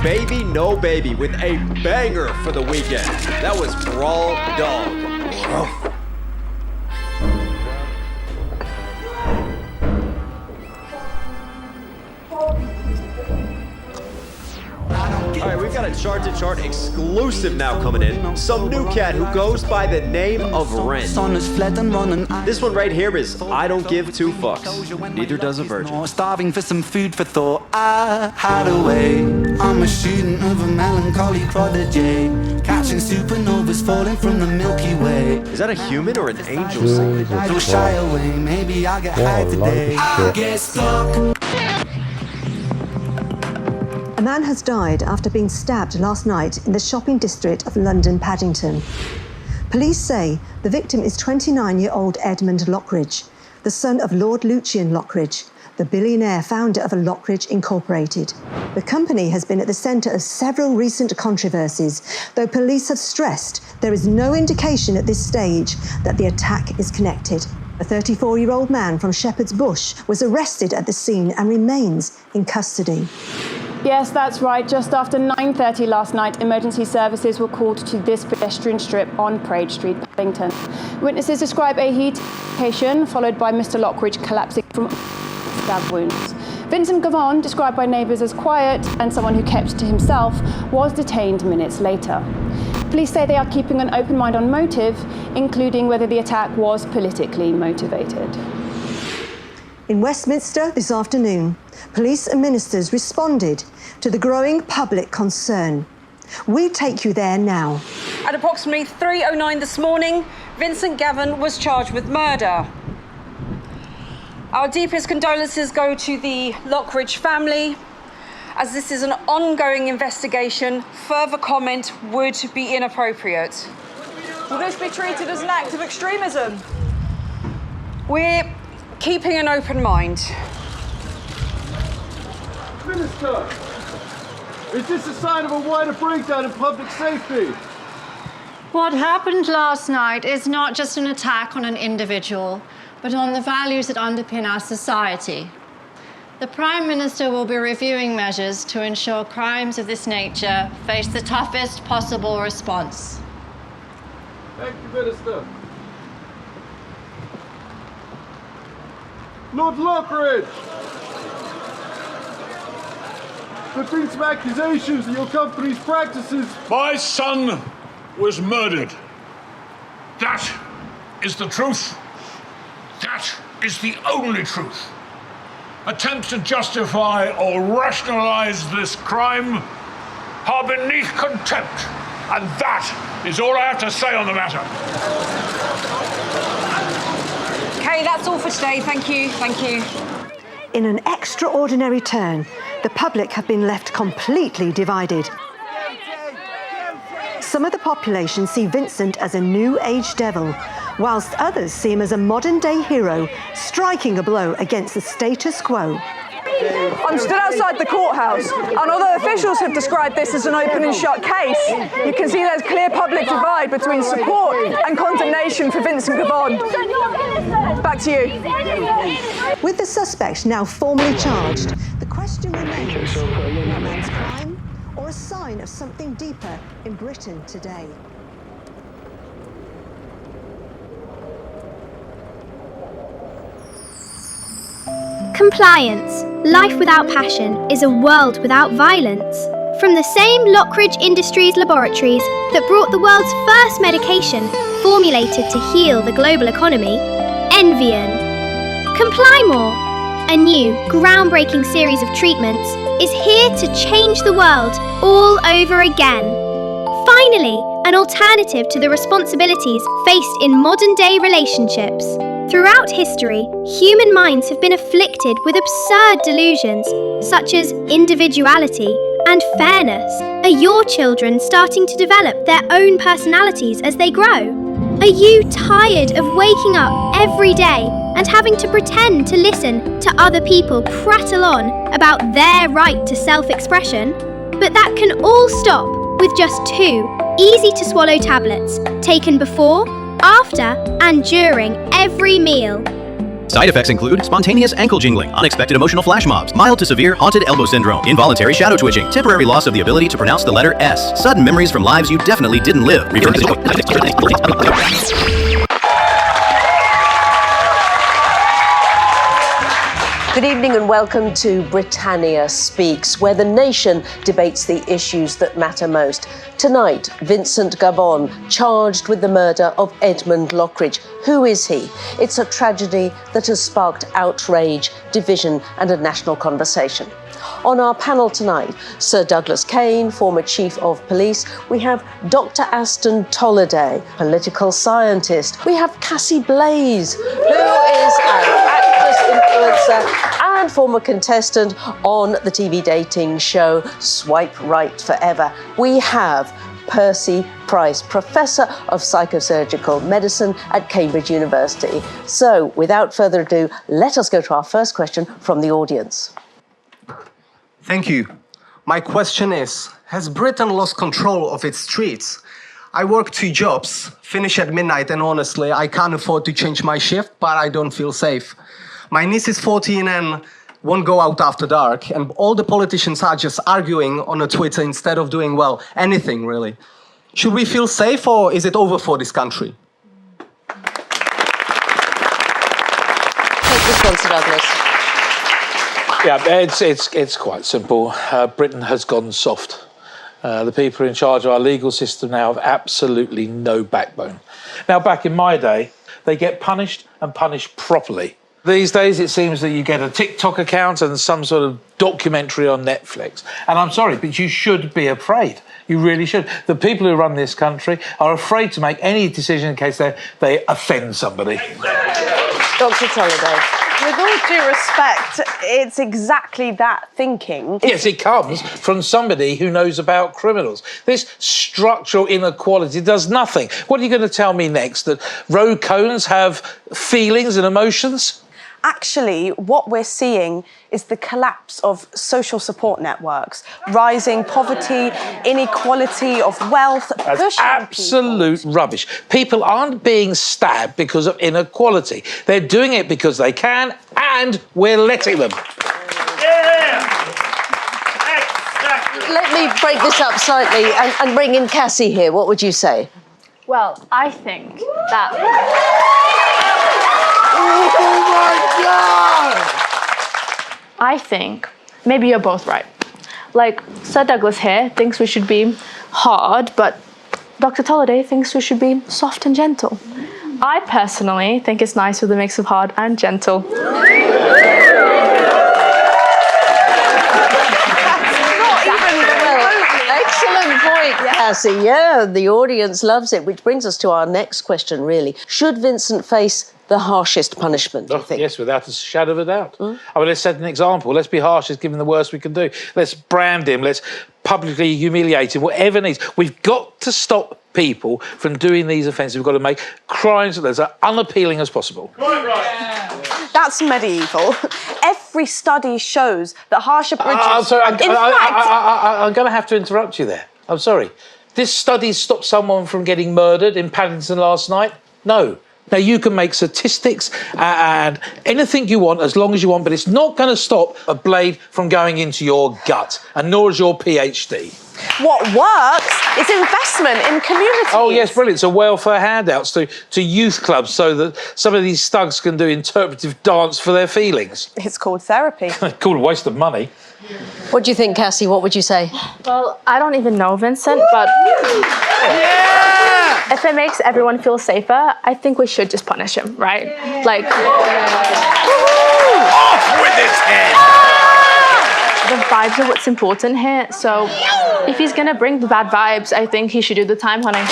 Baby No Baby with a banger for the weekend. That was Brawl Dog. Alright, we've got a chart-to-chart exclusive now coming in. Some new cat who goes by the name of Ren. This one right here is I don't give two fucks. Neither does a virgin. Starving for some food for thought. I had a way. I'm a student of a melancholy prodigy, catching supernovas falling from the Milky Way. Is that a human or an angel singing? Don't shy away. Maybe I'll get high today. I get stuck. A man has died after being stabbed last night in the shopping district of London, Paddington. Police say the victim is 29-year-old Edmund Lockridge, the son of Lord Lucian Lockridge, the billionaire founder of Lockridge Incorporated. The company has been at the centre of several recent controversies, though police have stressed there is no indication at this stage that the attack is connected. A 34-year-old man from Shepherd's Bush was arrested at the scene and remains in custody. Yes, that's right. Just after 9:30 last night, emergency services were called to this pedestrian strip on Parade Street, Paddington. Witnesses describe a heat altercation followed by Mr. Lockridge collapsing from stab wounds. Vincent Gavon, described by neighbours as quiet and someone who kept to himself, was detained minutes later. Police say they are keeping an open mind on motive, including whether the attack was politically motivated. In Westminster this afternoon, police and ministers responded to the growing public concern. We take you there now. At approximately 3:09 this morning, Vincent Gavin was charged with murder. Our deepest condolences go to the Lockridge family. As this is an ongoing investigation, further comment would be inappropriate. Will this be treated as an act of extremism? We're keeping an open mind. Minister, is this a sign of a wider breakdown in public safety? What happened last night is not just an attack on an individual, but on the values that underpin our society. The Prime Minister will be reviewing measures to ensure crimes of this nature face the toughest possible response. Thank you, Minister. Lord Lockridge! There have been some accusations that your company's practices... My son was murdered. That is the truth. That is the only truth. Attempts to justify or rationalize this crime are beneath contempt. And that is all I have to say on the matter. Okay, that's all for today. Thank you. Thank you. In an extraordinary turn, the public have been left completely divided. Some of the population see Vincent as a new age devil, whilst others see him as a modern-day hero, striking a blow against the status quo. I'm stood outside the courthouse, and although officials have described this as an open and shut case, you can see there's clear public divide between support and condemnation for Vincent Gavon. Back to you. With the suspect now formally charged, the question remains, a man's crime or a sign of something deeper in Britain today? Compliance. Life without passion is a world without violence. From the same Lockridge Industries laboratories that brought the world's first medication formulated to heal the global economy, Envian. Comply More, a new, groundbreaking series of treatments, is here to change the world all over again. Finally, an alternative to the responsibilities faced in modern-day relationships. Throughout history, human minds have been afflicted with absurd delusions, such as individuality and fairness. Are your children starting to develop their own personalities as they grow? Are you tired of waking up every day and having to pretend to listen to other people prattle on about their right to self-expression? But that can all stop with just 2 easy-to-swallow tablets taken before, after and during every meal. Side effects include spontaneous ankle jingling, unexpected emotional flash mobs, mild to severe haunted elbow syndrome, involuntary shadow twitching, temporary loss of the ability to pronounce the letter S, sudden memories from lives you definitely didn't live. Good evening and welcome to Britannia Speaks, where the nation debates the issues that matter most. Tonight, Vincent Gavon, charged with the murder of Edmund Lockridge. Who is he? It's a tragedy that has sparked outrage, division and a national conversation. On our panel tonight, Sir Douglas Kane, former Chief of Police. We have Dr. Aston Tolliday, political scientist. We have Cassie Blaze, who is an actress, influencer and former contestant on the TV dating show Swipe Right Forever. We have Percy Price, Professor of Psychosurgical Medicine at Cambridge University. So, without further ado, let us go to our first question from the audience. Thank you. My question is, has Britain lost control of its streets? I work 2 jobs, finish at midnight, and honestly, I can't afford to change my shift, but I don't feel safe. My niece is 14 and won't go out after dark, and all the politicians are just arguing on a Twitter instead of doing, well, anything really. Should we feel safe, or is it over for this country? Take this one, Sir Douglas. Yeah, it's quite simple. Britain has gone soft. The people in charge of our legal system now have absolutely no backbone. Now, back in my day, they get punished and punished properly. These days, it seems that you get a TikTok account and some sort of documentary on Netflix. And I'm sorry, but you should be afraid. You really should. The people who run this country are afraid to make any decision in case they offend somebody. Dr. Tolliday. With all due respect, it's exactly that thinking. Yes, it comes from somebody who knows about criminals. This structural inequality does nothing. What are you going to tell me next? That road cones have feelings and emotions? Actually, what we're seeing is the collapse of social support networks, rising poverty, inequality of wealth. That's absolute rubbish. People aren't being stabbed because of inequality. They're doing it because they can, and we're letting them. Let me break this up slightly and bring in Cassie here. What would you say? Well, I think that... Oh my God! I think maybe you're both right. Like, Sir Douglas here thinks we should be hard, but Dr. Tolliday thinks we should be soft and gentle. I personally think it's nice with a mix of hard and gentle. Excellent point, Cassie. Yeah, the audience loves it, which brings us to our next question, really. Should Vincent face the harshest punishment, do you think? Yes, without a shadow of a doubt. I mean, let's set an example. Let's be harsh. Let's give him the worst we can do. Let's brand him. Let's publicly humiliate him, whatever needs. We've got to stop people from doing these offences. We've got to make crimes that are unappealing as possible. Right. That's medieval. Every study shows that harsher punishments... I'm sorry, I'm going to have to interrupt you there. I'm sorry. This study stopped someone from getting murdered in Paddington last night? No. Now, you can make statistics and anything you want as long as you want, but it's not going to stop a blade from going into your gut, and nor is your PhD. What works is investment in communities. Oh, yes, brilliant. So welfare handouts to youth clubs so that some of these thugs can do interpretive dance for their feelings. It's called therapy. Called a waste of money. What do you think, Cassie? What would you say? Well, I don't even know Vincent, but... If it makes everyone feel safer, I think we should just punish him, right? Like... Off with his head! The vibes are what's important here, so if he's gonna bring the bad vibes, I think he should do the time, honey.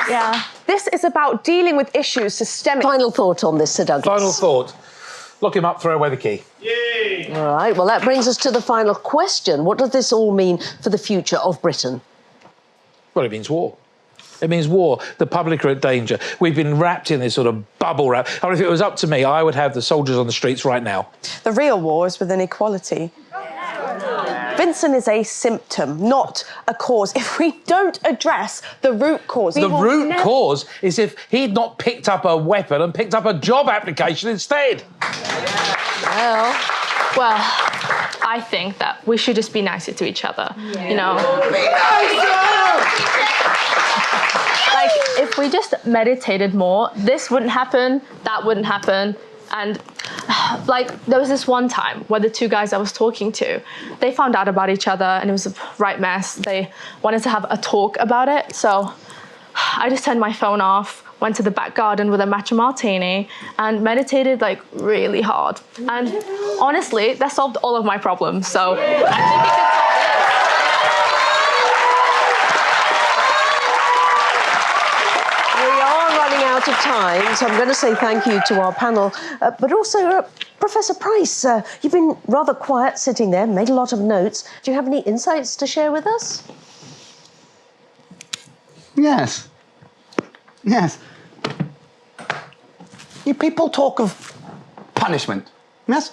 Yeah. This is about dealing with issues systemic. Final thought on this, Sir Douglas. Final thought. Lock him up, throw away the key. Yay! All right, well, that brings us to the final question. What does this all mean for the future of Britain? Well, it means war. It means war. The public are at danger. We've been wrapped in this sort of bubble wrap. I mean, if it was up to me, I would have the soldiers on the streets right now. The real war is with inequality. Vincent is a symptom, not a cause. If we don't address the root cause... The root cause is if he'd not picked up a weapon and picked up a job application instead. Well, I think that we should just be nicer to each other, you know? Be nicer! Like, if we just meditated more, this wouldn't happen, that wouldn't happen. And, like, there was this one time where the two guys I was talking to, they found out about each other and it was a right mess. They wanted to have a talk about it. So I just turned my phone off, went to the back garden with a matcha martini and meditated, like, really hard. And honestly, that solved all of my problems. So I think we could Out of time, so I'm going to say thank you to our panel, but also Professor Price. You've been rather quiet sitting there, made a lot of notes. Do you have any insights to share with us? Yes. You people talk of punishment, yes?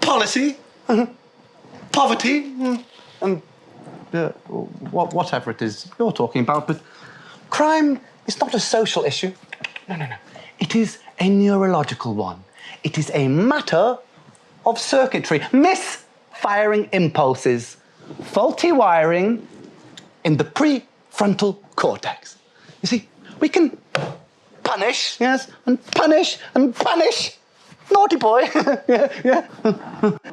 Policy, poverty, and whatever it is you're talking about, but crime is not a social issue. No. It is a neurological one. It is a matter of circuitry, misfiring impulses, faulty wiring in the prefrontal cortex. You see, we can punish, yes, and punish and punish. Naughty boy. yeah.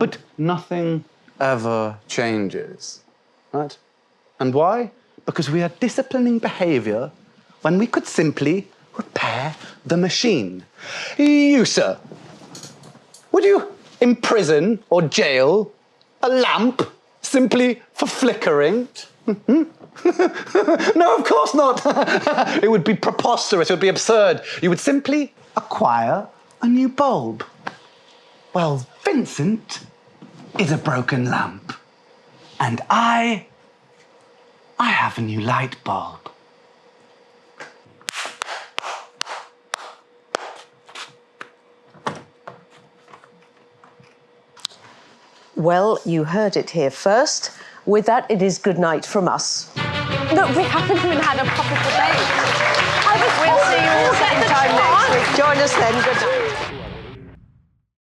But nothing ever changes, right? And why? Because we are disciplining behavior when we could simply repair the machine. You, sir, would you imprison or jail a lamp simply for flickering? No, of course not. It would be preposterous, it would be absurd. You would simply acquire a new bulb. Well, Vincent is a broken lamp. And I have a new light bulb. Well, you heard it here first. With that, it is good night from us. Look, we haven't even had a proper debate. We'll see you all same time next week. Join us then. Good night.